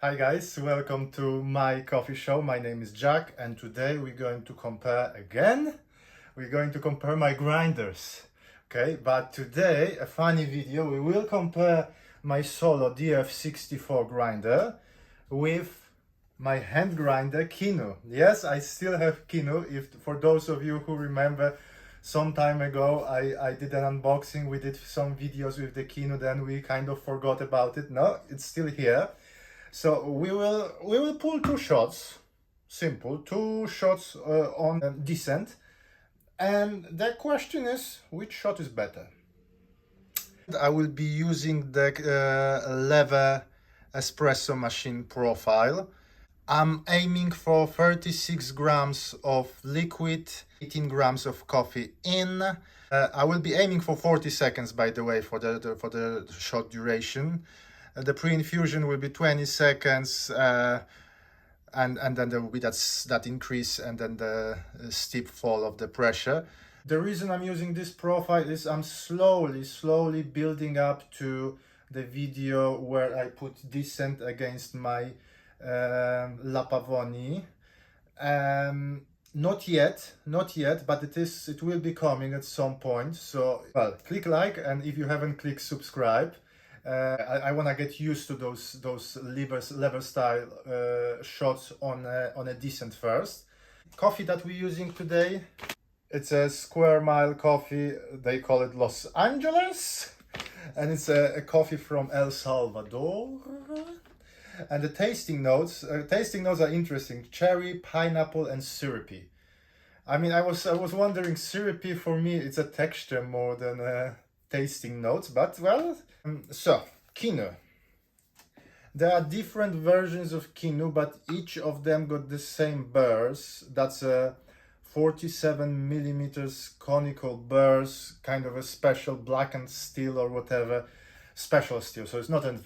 Hi guys, welcome to my coffee show. My name is Jack and today we're going to compare again. We're going to compare my grinders. Okay, but today a funny video. We will compare my Solo DF64 grinder with my hand grinder Kinu. Yes, I still have Kinu. If for those of you who remember, some time ago I did an unboxing. We did some videos with the Kinu, then we kind of forgot about it. No, it's still here. So we will pull two shots, simple, two shots on descent, and the question is which shot is better. I will be using the lever espresso machine profile. I'm aiming for 36 grams of liquid, 18 grams of coffee in. I will be aiming for 40 seconds, by the way, for the shot duration. The pre-infusion will be 20 seconds, and then there will be that increase and then the steep fall of the pressure. The reason I'm using this profile is I'm slowly building up to the video where I put descent against my La Pavoni. Not yet, but it will be coming at some point. So, well, click like, and if you haven't clicked subscribe. I want to get used to those lever style shots on a descent first. Coffee that we're using today, it's a square mile coffee. They call it Los Angeles, and it's a coffee from El Salvador. And the tasting notes are interesting: cherry, pineapple, and syrupy. I mean, I was wondering, syrupy for me it's a texture more than tasting notes, but well. So Kinu, there are different versions of Kinu, but each of them got the same burrs. That's a 47 millimeters conical burrs, kind of a special blackened steel or whatever, special steel. So it's not a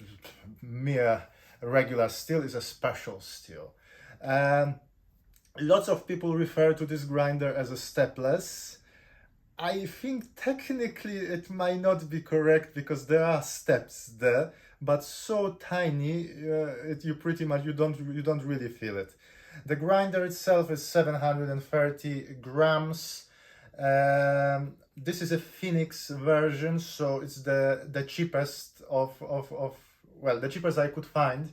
mere regular steel, it's a special steel. Lots of people refer to this grinder as a stepless. I think technically it might not be correct because there are steps there, but so tiny you don't really feel it. The grinder itself is 730 grams. This is a Phoenix version, so it's the cheapest the cheapest I could find.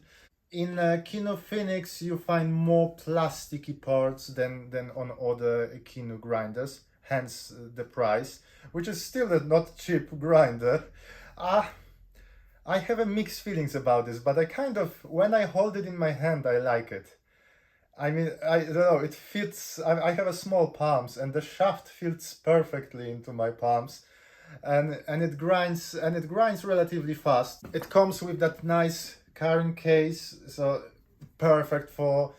In Kinu Phoenix you find more plasticky parts than on other Kinu grinders. Hence the price, which is still a not cheap grinder. I have a mixed feelings about this, but I kind of, when I hold it in my hand, I like it. I mean, I don't know, it fits. I have a small palms, and the shaft fits perfectly into my palms, and it grinds relatively fast. It comes with that nice carrying case, so perfect for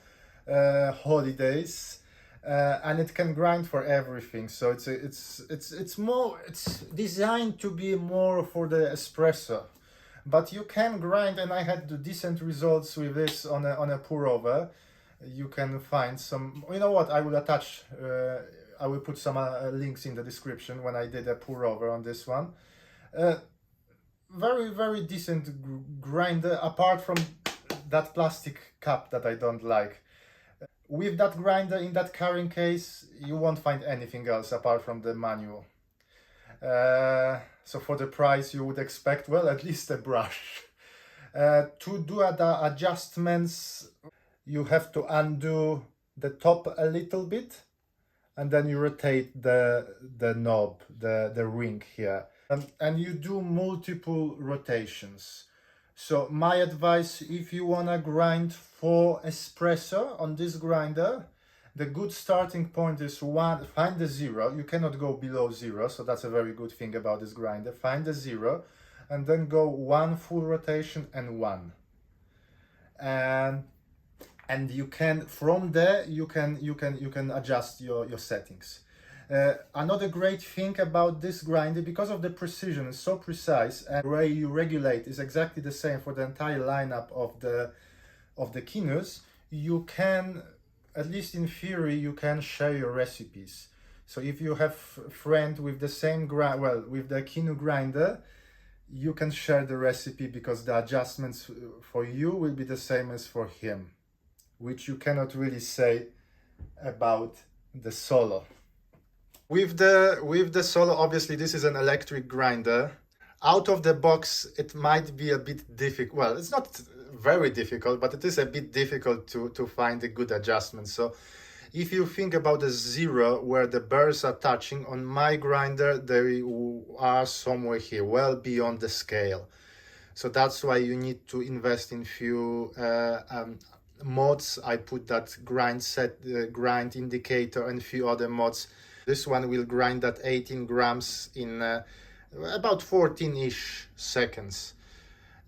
holidays. And it can grind for everything, so it's designed to be more for the espresso, but you can grind, and I had decent results with this on a pour over. You can find some, you know what, I will attach I will put some links in the description when I did a pour over on this one. Very decent grinder, apart from that plastic cap that I don't like. With that grinder in that carrying case, you won't find anything else apart from the manual. So for the price you would expect, well, at least a brush. To do the adjustments, you have to undo the top a little bit, and then you rotate the knob, the ring here. And you do multiple rotations. So my advice, if you wanna grind for espresso on this grinder, the good starting point is find the zero. You cannot go below zero, so that's a very good thing about this grinder. Find the zero, and then go one full rotation and one. And you can, from there, you can adjust your settings. Another great thing about this grinder, because of the precision, it's so precise, and the way you regulate is exactly the same for the entire lineup of the Kinus. You can, at least in theory, you can share your recipes. So if you have a friend with the same with the Kinu grinder, you can share the recipe because the adjustments for you will be the same as for him, which you cannot really say about the Solo. With the Solo, obviously this is an electric grinder. Out of the box, it might be a bit difficult. Well, it's not very difficult, but it is a bit difficult to find a good adjustment. So if you think about the zero where the burrs are touching, on my grinder, they are somewhere here, well beyond the scale. So that's why you need to invest in few mods. I put that grind indicator and few other mods. This one will grind at 18 grams in about 14-ish seconds.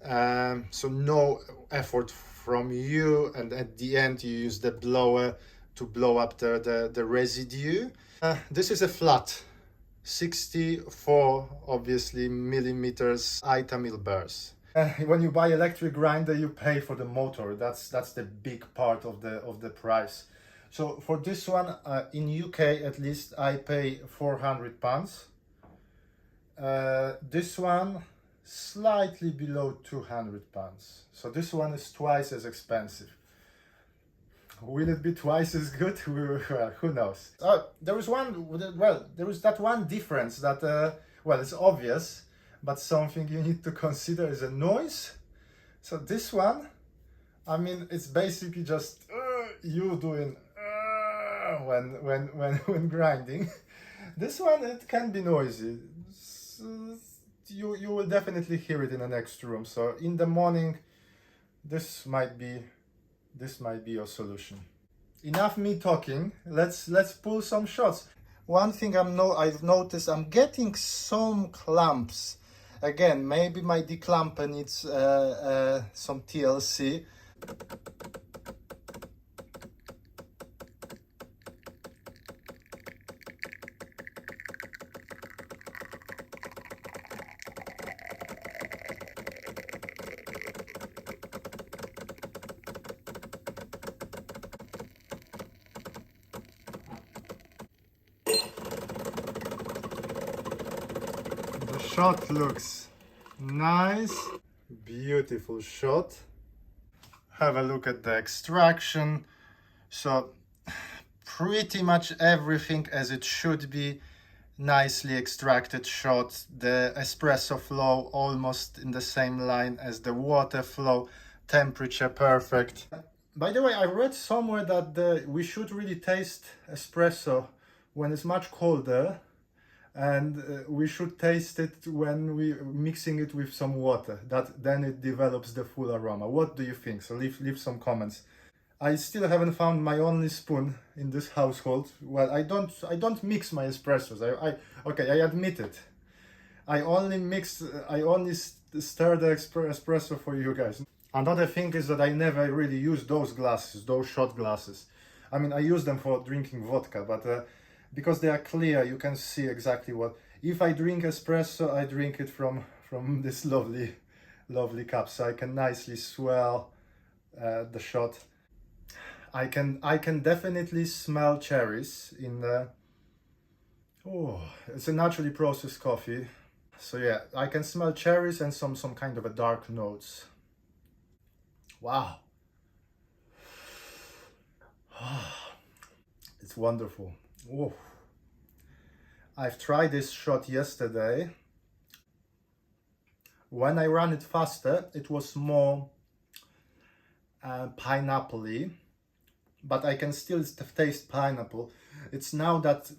So no effort from you, and at the end you use the blower to blow up the residue. This is a flat 64, obviously, millimeters Itamil burrs. When you buy electric grinder, you pay for the motor. That's the big part of the price. So for this one, in UK at least, I pay £400. This one slightly below £200. So this one is twice as expensive. Will it be twice as good? Well, who knows? There is that one difference that, well, it's obvious, but something you need to consider is a noise. So this one, I mean, it's basically just you doing when grinding. This one, it can be noisy. You will definitely hear it in the next room. So in the morning, this might be your solution. Enough me talking. Let's pull some shots. One thing I've noticed, I'm getting some clumps. Again, maybe my declamper needs some TLC. The shot looks nice, beautiful shot. Have a look at the extraction. So pretty much everything as it should be, nicely extracted shot. The espresso flow almost in the same line as the water flow, temperature perfect. By the way, I read somewhere that we should really taste espresso when it's much colder, and we should taste it when we mixing it with some water. Then it develops the full aroma. What do you think? So leave some comments. I still haven't found my only spoon in this household. Well, I don't mix my espressos. Okay, I admit it. I only stir the espresso for you guys. Another thing is that I never really use those glasses, those shot glasses. I mean, I use them for drinking vodka, but because they are clear, you can see exactly what. If I drink espresso, I drink it from this lovely cup, so I can nicely swell the shot. I can definitely smell cherries in the. Oh, it's a naturally processed coffee, so yeah, I can smell cherries and some kind of a dark notes. Wow. It's wonderful. Oh. I've tried this shot yesterday. When I ran it faster, it was more pineapple-y, but I can still taste pineapple. It's now that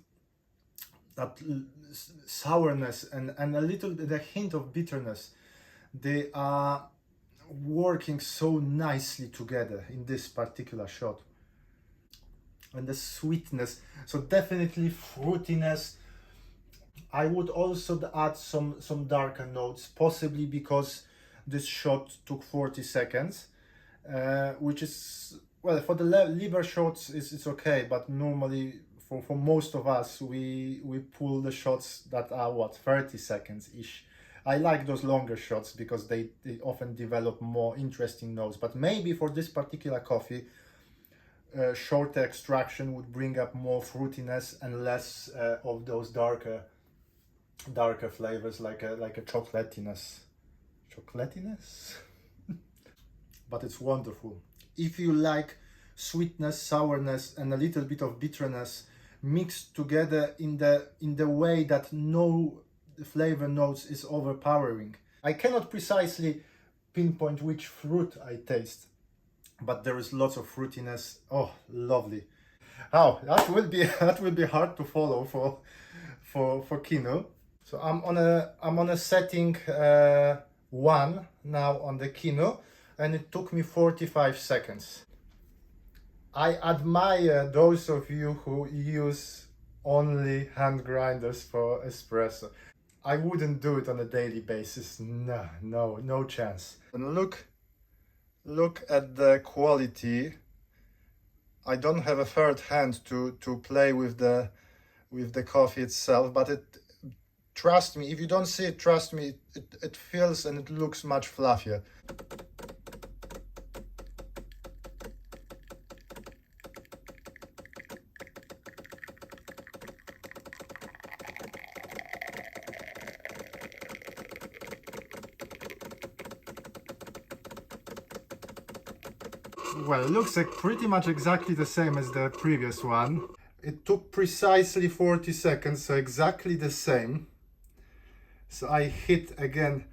sourness and a little bit a hint of bitterness. They are working so nicely together in this particular shot. And the sweetness, so definitely fruitiness. I would also add some darker notes, possibly because this shot took 40 seconds, which is, well, for the liver shots it's okay, but normally for most of us we pull the shots that are what, 30 seconds ish. I like those longer shots because they often develop more interesting notes, but maybe for this particular coffee, shorter extraction would bring up more fruitiness and less of those darker flavors like a chocolatiness. chocolatiness. But it's wonderful. If you like sweetness, sourness, and a little bit of bitterness mixed together in the way that no flavor notes is overpowering. I cannot precisely pinpoint which fruit I taste, but there is lots of fruitiness. Oh, lovely. Oh, that will be hard to follow for Kinu. So I'm on a setting 1 now on the Kinu, and it took me 45 seconds. I admire those of you who use only hand grinders for espresso. I wouldn't do it on a daily basis. No chance. And look at the quality. I don't have a third hand to play with the coffee itself, but trust me, if you don't see it, trust me, it feels and it looks much fluffier. Well, it looks like pretty much exactly the same as the previous one. It took precisely 40 seconds, so exactly the same. So I hit again.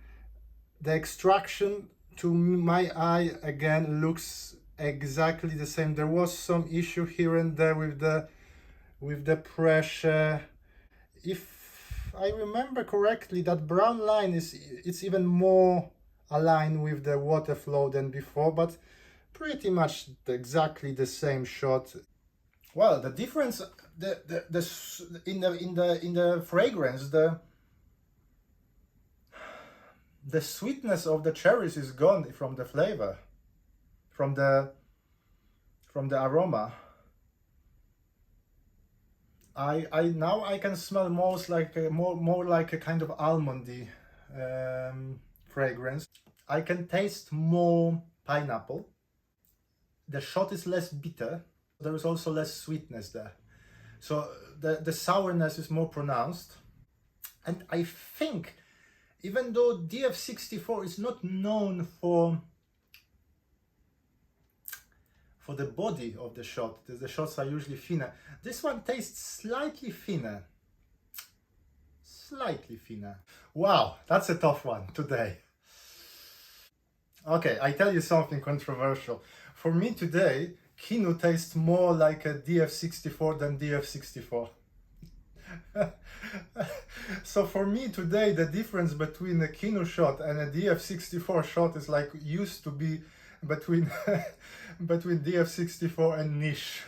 The extraction to my eye again looks exactly the same. There was some issue here and there with the pressure. If I remember correctly, that brown line it's even more aligned with the water flow than before, but pretty much exactly the same shot. Well, the difference in the fragrance, the sweetness of the cherries is gone from the flavor, from the aroma. Now I can smell more like a kind of almondy fragrance. I can taste more pineapple. The shot is less bitter. There is also less sweetness there. So the sourness is more pronounced. And I think, even though DF64 is not known for the body of the shot, the shots are usually thinner, this one tastes slightly thinner. Slightly thinner. Wow, that's a tough one today. Okay, I tell you something controversial. For me today, Kinu tastes more like a DF64 than DF64. So for me today, the difference between a Kinu shot and a DF64 shot is like used to be between between DF64 and niche.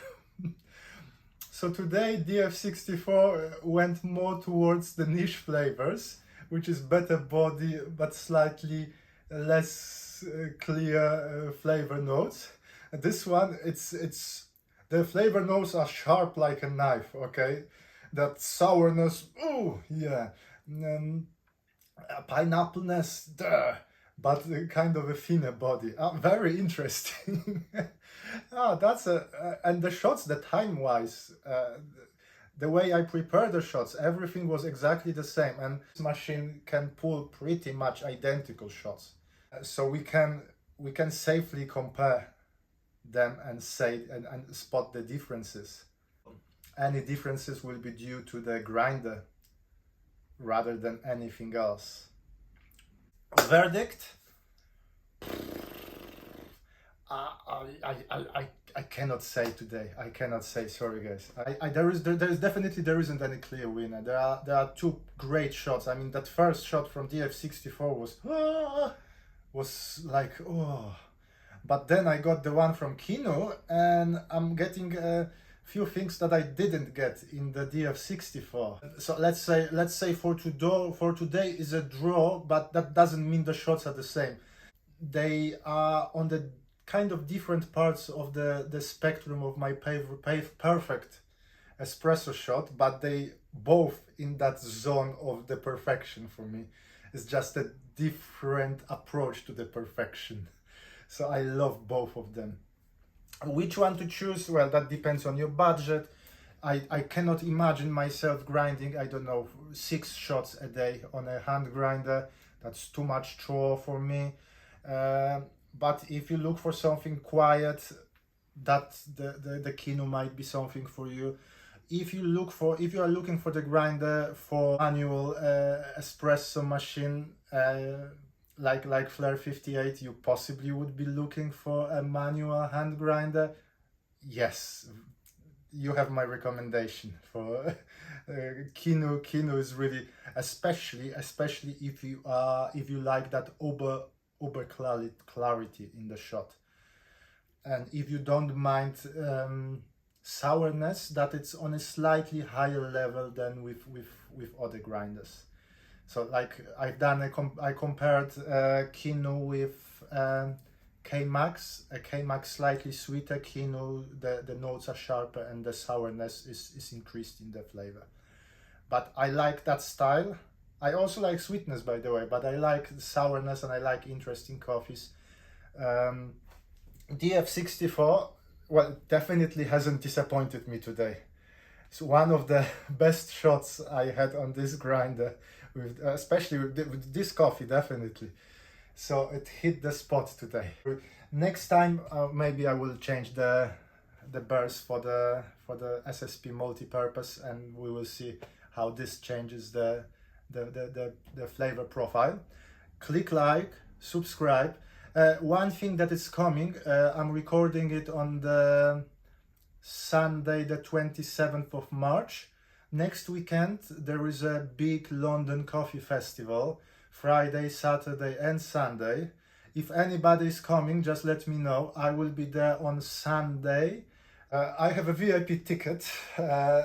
So today DF64 went more towards the niche flavors, which is better body but slightly less clear flavor notes. This one, it's the flavor notes are sharp like a knife. Okay, that sourness, oh yeah, pineappleness, but kind of a thinner body. Very interesting. That's and the shots, the time wise, the way I prepare the shots, everything was exactly the same, and this machine can pull pretty much identical shots, so we can safely compare them and say and spot the differences. Any differences will be due to the grinder rather than anything else. Verdict? I cannot say today. I cannot say. Sorry, guys. There isn't any clear winner. There are two great shots. I mean, that first shot from DF64 was like, oh. But then I got the one from Kinu, and I'm getting a few things that I didn't get in the DF64. So let's say for today is a draw, but that doesn't mean the shots are the same. They are on the kind of different parts of the spectrum of my perfect espresso shot, but they both in that zone of the perfection for me. It's just a different approach to the perfection. So I love both of them. Which one to choose? Well, that depends on your budget. I cannot imagine myself grinding, I don't know, 6 shots a day on a hand grinder. That's too much chore for me. But if you look for something quiet, that the Kinu might be something for you. If you are looking for the grinder for manual espresso machine, like Flair 58, you possibly would be looking for a manual hand grinder. Yes, you have my recommendation for Kinu. Kinu is really, especially if you like that uber clarity in the shot, and if you don't mind sourness, that it's on a slightly higher level than with other grinders. So like I compared Kinu with K-Max. A K-Max slightly sweeter, Kinu the notes are sharper and the sourness is increased in the flavor. But I like that style. I also like sweetness, by the way, but I like sourness and I like interesting coffees. DF64, well, definitely hasn't disappointed me today. It's one of the best shots I had on this grinder, with especially with this coffee, definitely. So it hit the spot today. Next time, maybe I will change the burst for the SSP multi-purpose, and we will see how this changes the flavor profile. Click like, subscribe. One thing that is coming, I'm recording it on the Sunday the 27th of March. Next weekend there is a big London coffee festival, Friday, Saturday and Sunday. If anybody is coming, just let me know. I will be there on Sunday. I have a VIP ticket,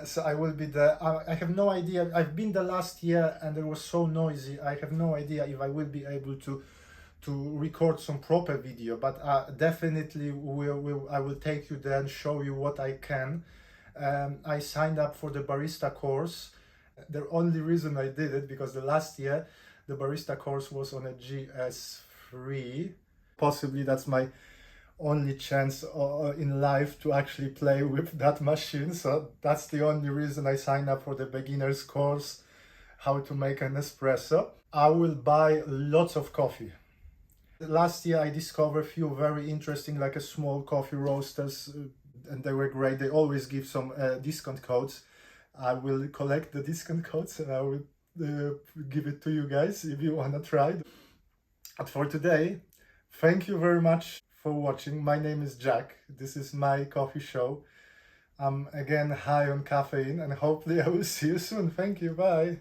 so I will be there. I have no idea. I've been there last year and it was so noisy. I have no idea if I will be able to record some proper video, but definitely I will take you there and show you what I can. I signed up for the barista course. The only reason I did it because the last year the barista course was on a GS3. Possibly that's my only chance in life to actually play with that machine, so that's the only reason I signed up for the beginner's course, how to make an espresso. I will buy lots of coffee. Last year I discovered a few very interesting, like a small coffee roasters, and they were great. They always give some discount codes. I will collect the discount codes and I will give it to you guys if you want to try. But for today, thank you very much for watching. My name is Jack. This is my coffee show. I'm again high on caffeine and hopefully I will see you soon. Thank you. Bye.